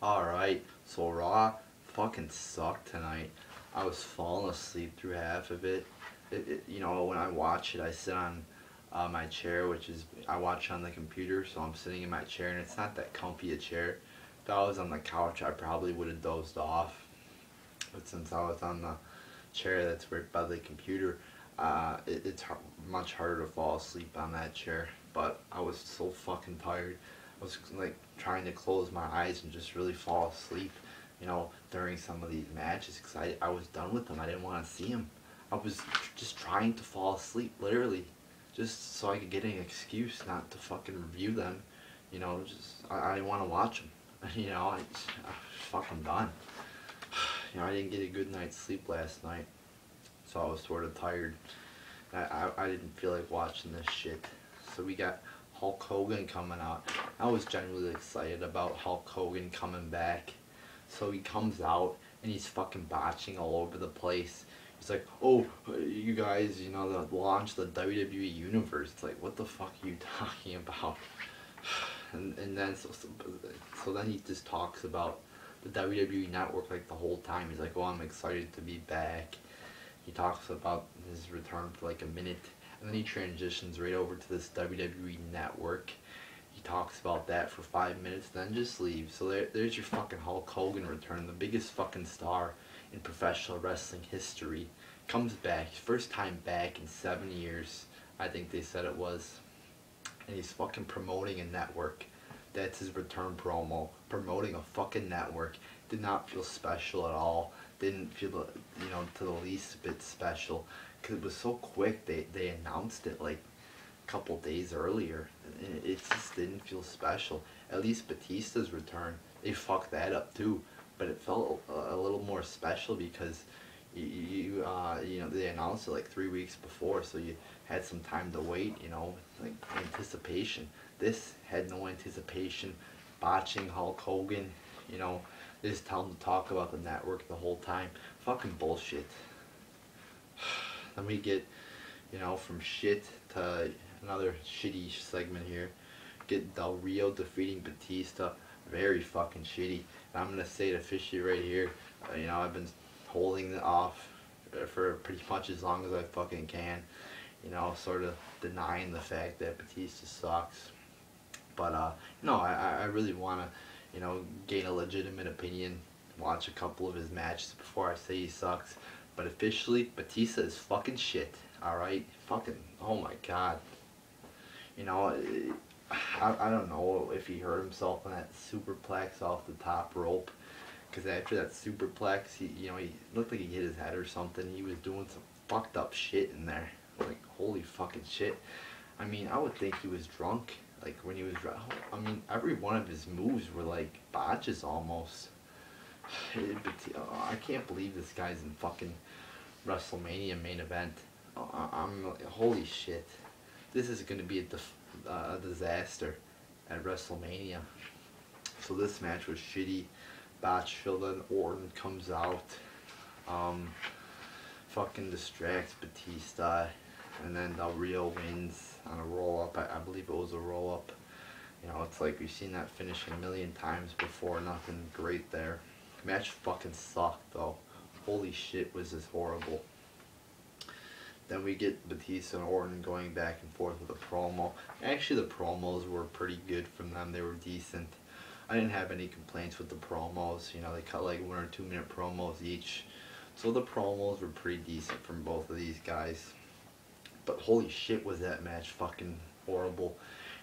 Alright, so Raw fucking sucked tonight. I was falling asleep through half of it. When I watch it, I sit on my chair, which is, I watch on the computer, so I'm sitting in my chair, and it's not that comfy a chair. If I was on the couch, I probably would have dozed off. But since I was on the chair that's right by the computer, it's much harder to fall asleep on that chair. But I was so fucking tired. I was like trying to close my eyes and just really fall asleep, during some of these matches, because I was done with them. I didn't want to see them. I was just trying to fall asleep, literally, just so I could get an excuse not to fucking review them. I didn't want to watch them. I was fucking done. I didn't get a good night's sleep last night, so I was sort of tired. I didn't feel like watching this shit. So we got Hulk Hogan coming out. I was genuinely excited about Hulk Hogan coming back. So he comes out and he's fucking botching all over the place. He's like, oh, you guys, the launch the WWE Universe. It's like, what the fuck are you talking about? And then so then he just talks about the WWE Network like the whole time. He's like, oh, I'm excited to be back. He talks about his return for like a minute, and then he transitions right over to this WWE Network. He talks about that for 5 minutes, then just leaves. So there's your fucking Hulk Hogan return, the biggest fucking star in professional wrestling history. Comes back, first time back in 7 years, I think they said it was. And he's fucking promoting a network. That's his return promo. Promoting a fucking network. Did not feel special at all. Didn't feel, to the least bit special. Because it was so quick. They announced it like a couple days earlier. It just didn't feel special. At least Batista's return, they fucked that up too. But it felt a little more special because they announced it like 3 weeks before, so you had some time to wait, like anticipation. This had no anticipation. Botching Hulk Hogan, they just tell him to talk about the network the whole time. Fucking bullshit. Then we get, from shit to another shitty segment here. Get Del Rio defeating Batista. Very fucking shitty. And I'm gonna say it officially right here. I've been holding it off for pretty much as long as I fucking can. Sort of denying the fact that Batista sucks. But no, I really wanna, gain a legitimate opinion, watch a couple of his matches before I say he sucks. But officially, Batista is fucking shit. Alright? Fucking, oh my god. I don't know if he hurt himself on that superplex off the top rope. Because after that superplex, he looked like he hit his head or something. He was doing some fucked up shit in there. Like, holy fucking shit. I mean, I would think he was drunk. Like, when he was drunk. I mean, every one of his moves were like botches almost. I can't believe this guy's in fucking WrestleMania main event. I'm like, holy shit. This is going to be a disaster at WrestleMania. So this match was shitty. Botch filled in. Orton comes out. Fucking distracts Batista. And then Del Rio wins on a roll-up. I believe it was a roll-up. It's like we've seen that finish a million times before. Nothing great there. Match fucking sucked though. Holy shit, was this horrible. Then we get Batista and Orton going back and forth with a promo. Actually, the promos were pretty good from them. They were decent. I didn't have any complaints with the promos. They cut like 1 or 2 minute promos each. So the promos were pretty decent from both of these guys. But holy shit, was that match fucking horrible.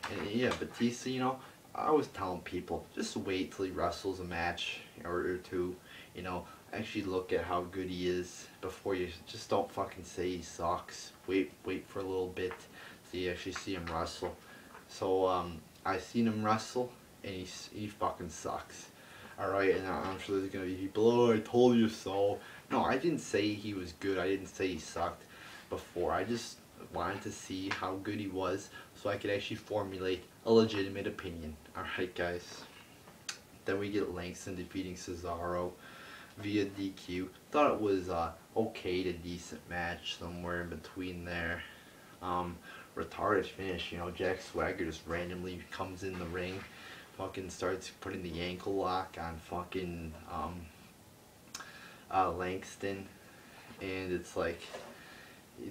And yeah, Batista, I was telling people, just wait till he wrestles a match or two. Actually look at how good he is before you just don't fucking say he sucks. Wait for a little bit so you actually see him wrestle. So I seen him wrestle and he fucking sucks. Alright, and I'm sure there's gonna be people, oh, I told you so. No, I didn't say he was good. I didn't say he sucked before. I just wanted to see how good he was so I could actually formulate a legitimate opinion. Alright, guys. Then we get Langston defeating Cesaro via DQ. Thought it was okay to decent match, somewhere in between there. Retarded finish, Jack Swagger just randomly comes in the ring, fucking starts putting the ankle lock on fucking Langston, and it's like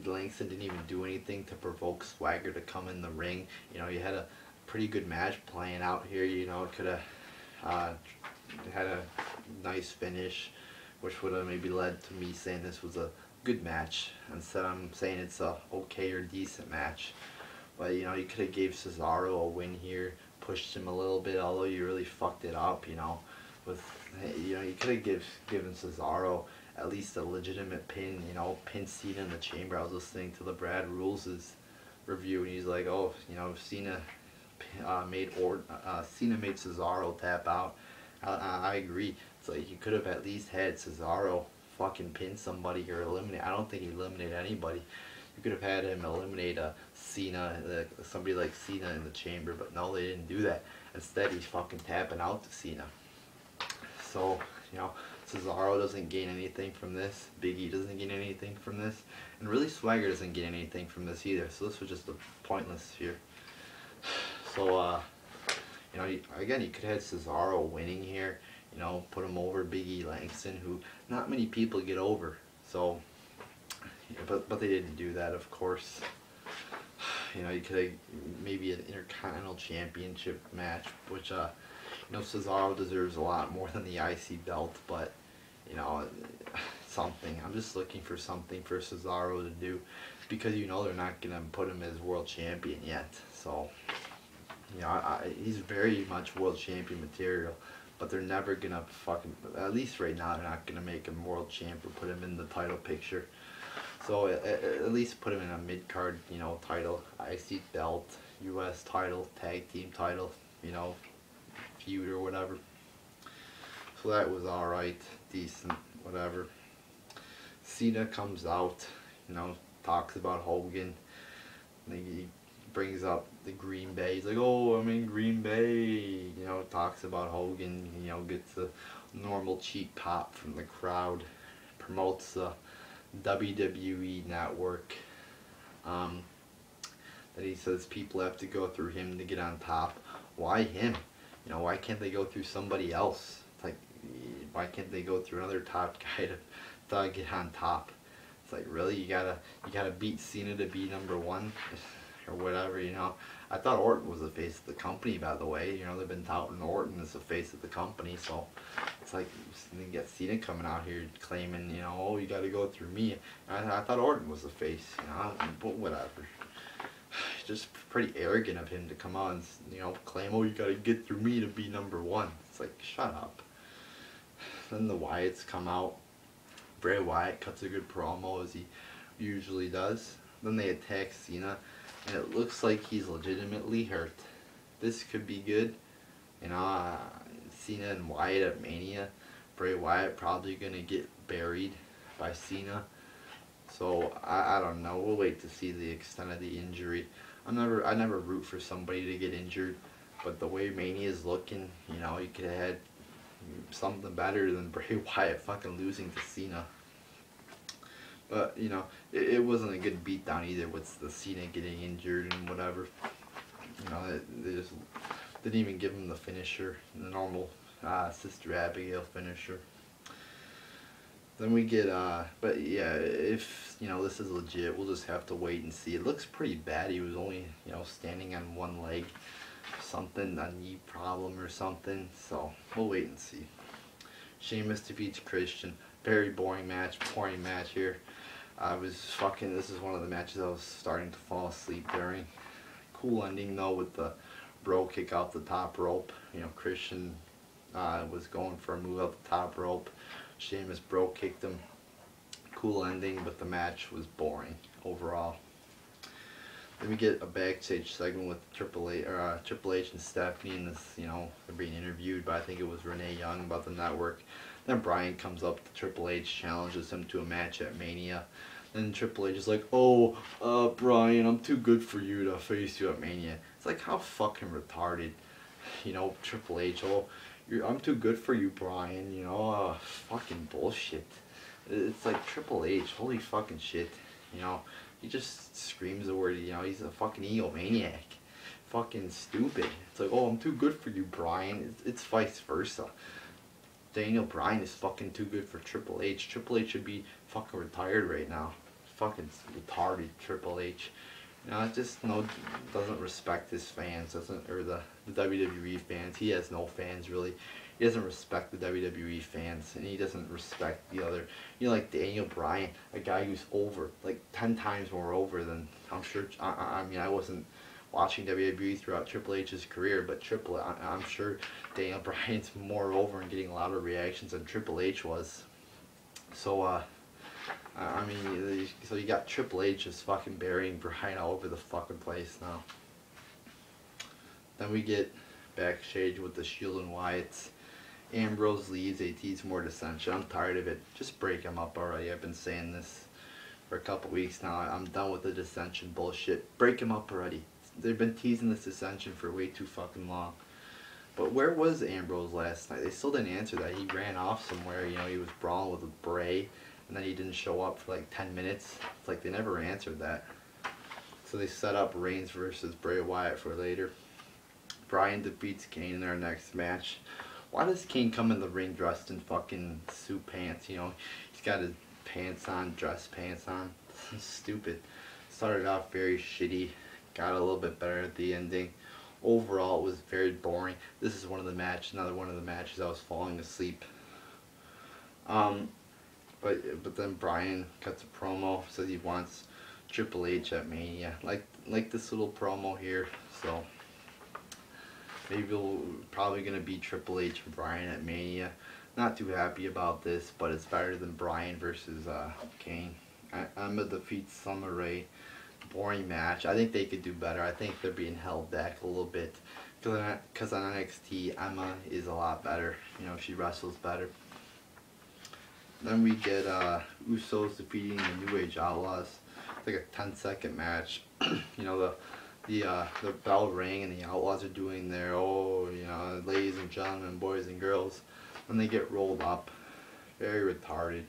Langston didn't even do anything to provoke Swagger to come in the ring. You know, you had a pretty good match playing out here. You know, it could have had a nice finish, which would have maybe led to me saying this was a good match. Instead, I'm saying it's a okay or decent match. But you know, you could have gave Cesaro a win here, pushed him a little bit, although you really fucked it up. You know, with you could have given Cesaro at least a legitimate pin. You know, pin Cena in the chamber. I was listening to the Brad Rules' review, and he's like, oh, you know, Cena made Cesaro tap out. I agree. It's like you could have at least had Cesaro fucking pin somebody or eliminate. I don't think he eliminated anybody. You could have had him eliminate somebody like Cena in the chamber, but no, they didn't do that. Instead, he's fucking tapping out to Cena. So, you know, Cesaro doesn't gain anything from this. Big E doesn't gain anything from this. And really, Swagger doesn't gain anything from this either. So this was just a pointless here. So, you know, again, you could have had Cesaro winning here. You know, put him over Big E Langston, who not many people get over. So, yeah, but they didn't do that, of course. You know, you could have maybe an Intercontinental Championship match, which, you know, Cesaro deserves a lot more than the IC belt, but, you know, something. I'm just looking for something for Cesaro to do, because, you know, they're not going to put him as world champion yet. So, you know, he's very much world champion material, but they're never going to fucking, at least right now, they're not going to make him world champ or put him in the title picture. So at least put him in a mid-card, you know, title, IC belt, US title, tag team title, you know, feud or whatever. So that was alright, decent, whatever. Cena comes out, you know, talks about Hogan. He brings up the Green Bay. He's like, oh, I'm in Green Bay. You know, talks about Hogan, you know, gets a normal cheap pop from the crowd. Promotes the WWE network. That he says people have to go through him to get on top. Why him? You know, why can't they go through somebody else? It's like, why can't they go through another top guy to get on top? It's like, really, you gotta beat Cena to be #1 or whatever, you know. I thought Orton was the face of the company, by the way. You know, they've been touting Orton as the face of the company, so it's like you get Cena coming out here claiming, you know, oh, you got to go through me. I thought Orton was the face, you know, but whatever. Just pretty arrogant of him to come out and, you know, claim, oh, you got to get through me to be #1. It's like, shut up. Then the Wyatts come out. Bray Wyatt cuts a good promo, as he usually does. Then they attack Cena, and it looks like he's legitimately hurt. This could be good. You know, Cena and Wyatt at Mania. Bray Wyatt probably going to get buried by Cena. So, I don't know. We'll wait to see the extent of the injury. I never root for somebody to get injured. But the way Mania is looking, you know, you could have had something better than Bray Wyatt fucking losing to Cena. But, you know, it wasn't a good beatdown either with the Cena getting injured and whatever. You know, they just didn't even give him the finisher, the normal Sister Abigail finisher. Then we get, but yeah, if, you know, this is legit, we'll just have to wait and see. It looks pretty bad. He was only, you know, standing on one leg. Something, a knee problem or something. So, we'll wait and see. Sheamus defeats Christian. Very boring match here. This is one of the matches I was starting to fall asleep during. Cool ending though with the bro kick out the top rope. You know, Christian was going for a move out the top rope. Sheamus bro kicked him. Cool ending, but the match was boring overall. Then we get a backstage segment with Triple H and Stephanie, and this, you know, they're being interviewed by, I think it was Renee Young, about the network. Then Bryan comes up to Triple H, challenges him to a match at Mania. Then Triple H is like, oh, Bryan, I'm too good for you to face you at Mania. It's like, how fucking retarded. You know, Triple H, oh, I'm too good for you, Bryan, you know, fucking bullshit. It's like, Triple H, holy fucking shit, you know. He just screams the word, you know, he's a fucking egomaniac. fucking stupid. It's like, oh, I'm too good for you, Bryan. It's vice versa. Daniel Bryan is fucking too good for Triple H. Triple H should be fucking retired right now. Fucking retarded Triple H. You know, it just doesn't respect his fans, or the WWE fans. He has no fans really. He doesn't respect the WWE fans, and he doesn't respect the other. You know, like Daniel Bryan, a guy who's over like 10 times more over than I'm sure. I mean, I wasn't watching WWE throughout Triple H's career, but I'm sure Daniel Bryan's more over and getting a lot of reactions than Triple H was. So, I mean, so you got Triple H just fucking burying Bryan all over the fucking place now. Then we get backstage with the Shield and Wyatts. Ambrose leaves, they tease more dissension. I'm tired of it. Just break him up already. I've been saying this for a couple weeks now. I'm done with the dissension bullshit. Break him up already. They've been teasing this dissension for way too fucking long. But where was Ambrose last night? They still didn't answer that. He ran off somewhere. You know, he was brawling with Bray, and then he didn't show up for like 10 minutes. It's like they never answered that. So they set up Reigns versus Bray Wyatt for later. Bryan defeats Kane in their next match. Why does Kane come in the ring dressed in fucking suit pants? You know, he's got his pants on, dress pants on. Stupid. Started off very shitty. Got a little bit better at the ending. Overall, it was very boring. This is another one of the matches I was falling asleep. But then Bryan cuts a promo, says he wants Triple H at Mania. Like this little promo here. So maybe we'll probably gonna be Triple H and Bryan at Mania. Not too happy about this, but it's better than Bryan versus Kane. Emma defeats Summer Rae. Boring match. I think they could do better. I think they're being held back a little bit because on NXT Emma is a lot better. You know, she wrestles better. Then we get Usos defeating the New Age Outlaws. It's like a 10-second match. You know, the bell rang and the Outlaws are doing their, oh, you know, ladies and gentlemen, boys and girls, and they get rolled up. Very retarded.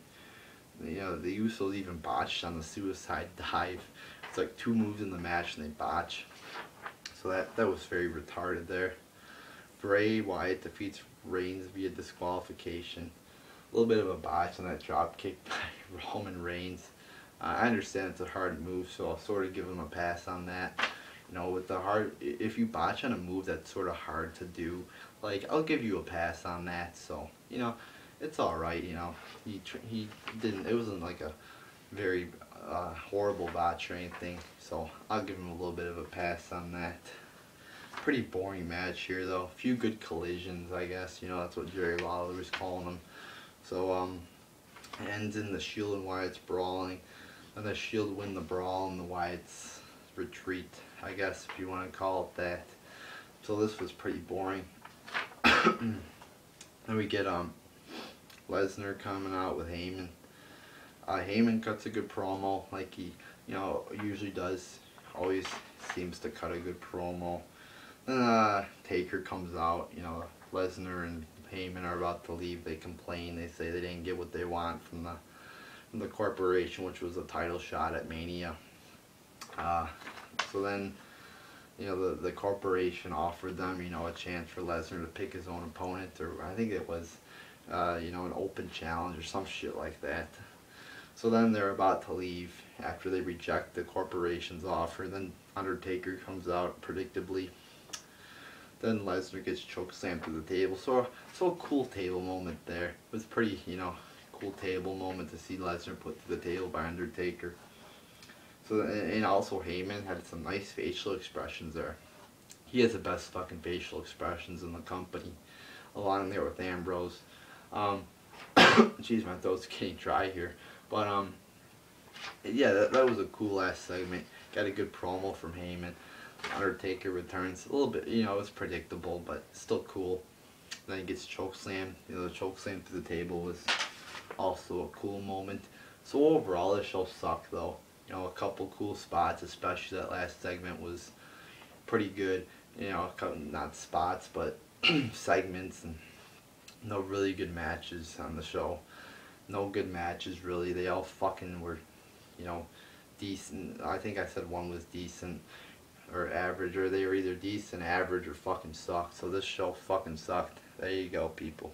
You know, the Usos even botched on the suicide dive. It's like 2 moves in the match and they botch. So that was very retarded there. Bray Wyatt defeats Reigns via disqualification. A little bit of a botch on that drop kick by Roman Reigns. I understand it's a hard move, so I'll sort of give him a pass on that. You know, with the if you botch on a move that's sort of hard to do, like, I'll give you a pass on that. So, you know, it's alright, you know. He didn't, it wasn't like a very horrible botch or anything, so I'll give him a little bit of a pass on that. Pretty boring match here though. A few good collisions, I guess. You know, that's what Jerry Lawler was calling them. So ends in the Shield and Wyatt's brawling, and the Shield win the brawl and the Wyatts retreat, I guess, if you want to call it that. So this was pretty boring. Then we get Lesnar coming out with Heyman. Heyman cuts a good promo, like he, you know, usually does. Always seems to cut a good promo. Then Taker comes out. You know, Lesnar and Heyman are about to leave. They complain. They say they didn't get what they want from the corporation, which was a title shot at Mania. So then, you know, the corporation offered them, you know, a chance for Lesnar to pick his own opponent, or I think it was, you know, an open challenge or some shit like that. So then they're about to leave after they reject the corporation's offer. Then Undertaker comes out predictably. Then Lesnar gets chokeslammed through the table. So a cool table moment there. It was pretty, you know, cool table moment to see Lesnar put to the table by Undertaker. So, and also Heyman had some nice facial expressions there. He has the best fucking facial expressions in the company, along there with Ambrose. Jeez, my throat's getting dry here. But yeah, that was a cool last segment. Got a good promo from Heyman. Undertaker returns. A little bit, you know, it's predictable, but still cool. Then he gets chokeslammed. You know, the chokeslam through the table was also a cool moment. So overall, the show sucked though. You know, a couple cool spots, especially that last segment was pretty good. You know, not spots, but segments, and no really good matches on the show. No good matches really. They all fucking were, you know, decent. I think I said one was decent. or average, or they were either decent, average, or fucking sucked. So this show fucking sucked. There you go, people.